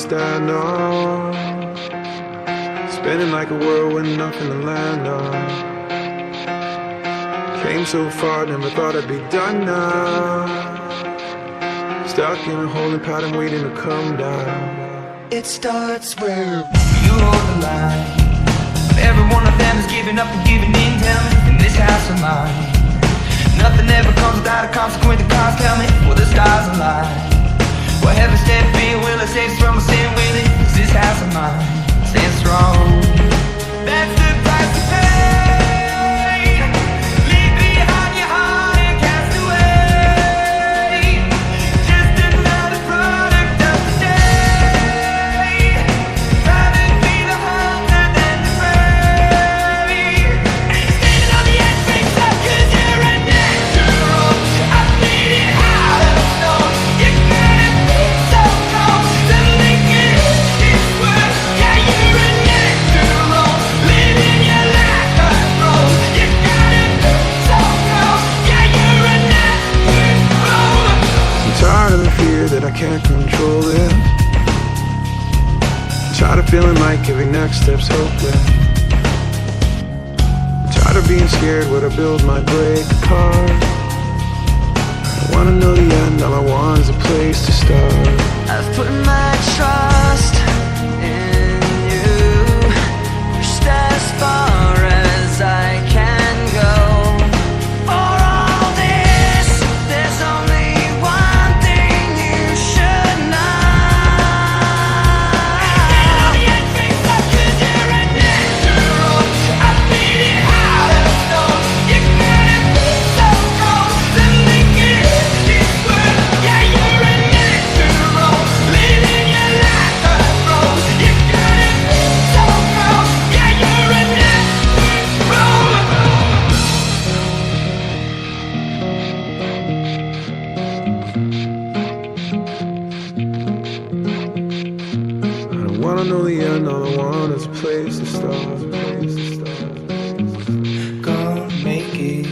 stand on, spinning like a whirl with nothing to land on. Came so far, never thought I'd be done now. Stuck in a holding pattern waiting to come down. It starts where you hold the line. Every one of them is giving up and giving in. Tell me, in this house of mine, nothing ever comes without a consequence. The cause tell me, well the stars align. Well heaven step in, will it save us from a sin? Will it? 'Cause this house of mine stands strong. That's the price to pay. Leave behind your heart and cast away. Just another product of the day. Rather be the hunter than the prey. Standing on the edge, face up, 'cause you're a natural. I made it out of stone. You gotta be so cold to link it in this world. Yeah, you're a natural. Living your life unrolled. You gotta be so cold. Yeah, you're a natural. I'm tired of the fear that I can't control it. Tired of feeling like every next step's hopeless. Tired of being scared what I build might break apart. I wanna know the end, all I want is a place to start. I've put my trust in you. Pushed as far as I can go. For all this, there's only one thing you should know. I made it out of stone. You gotta be so cold to link it in this world. Yeah, you're a natural. Living your life unrolled. You gotta be so cold. Yeah, you're a natural. I don't wanna know the end, all I want is a place to start. Gonna make it.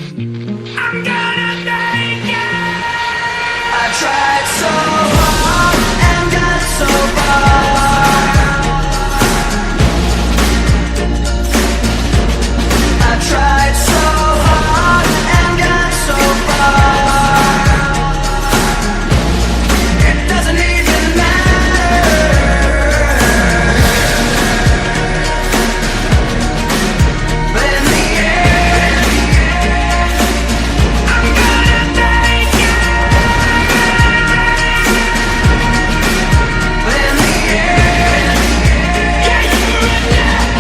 I'm gonna make it. I tried so hard and got so far. I tried so hard and got so far. It doesn't even matter. But in the end, I'm gonna make it. But in the end, yeah, you're a natural.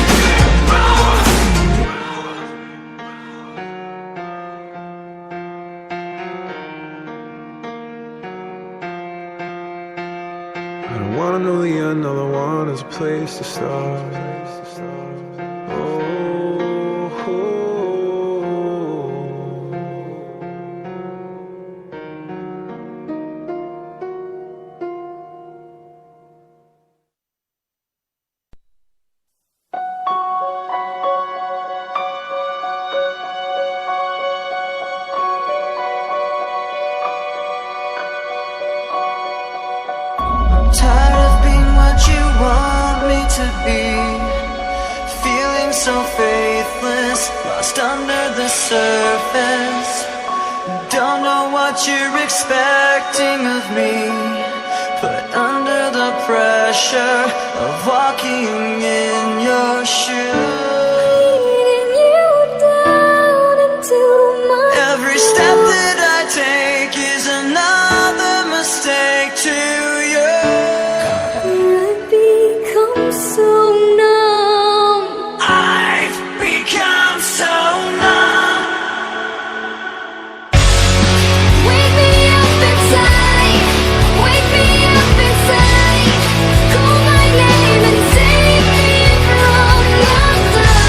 I don't wanna know the end, all I want is a place to start. Oh, oh. Tired of being what you want me to be. Feeling so faithless, lost under the surface. Don't know what you're expecting of me. Put under the pressure of walking in your shoes. Every step that I take is another mistake to you. I've become so numb. Wake me up inside, wake me up inside. Call my name and save me from the dark.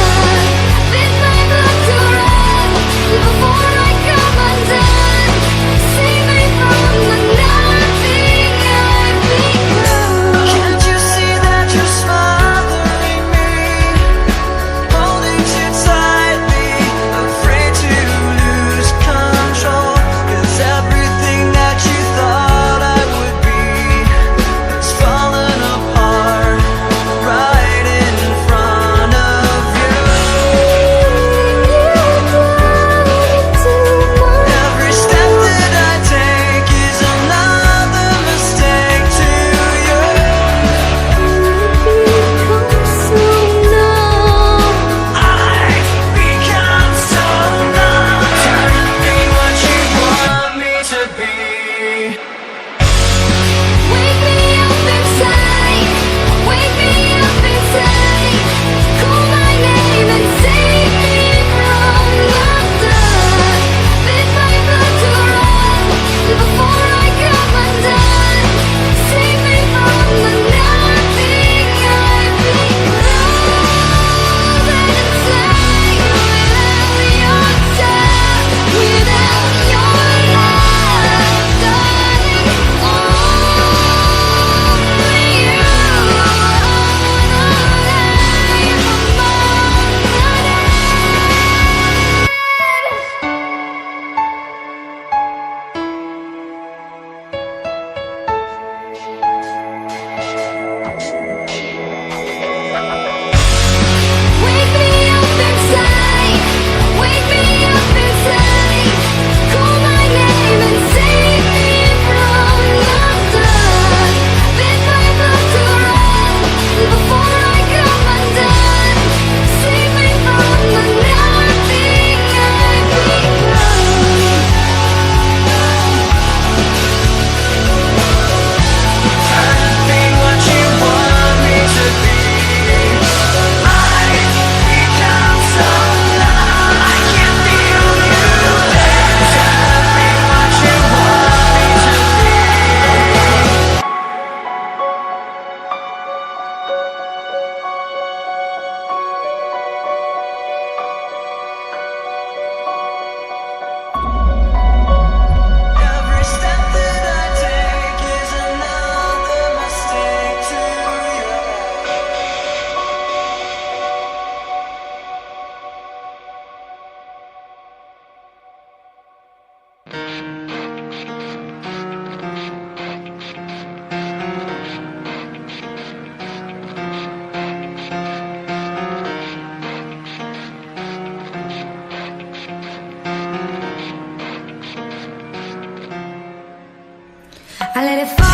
I let it fall.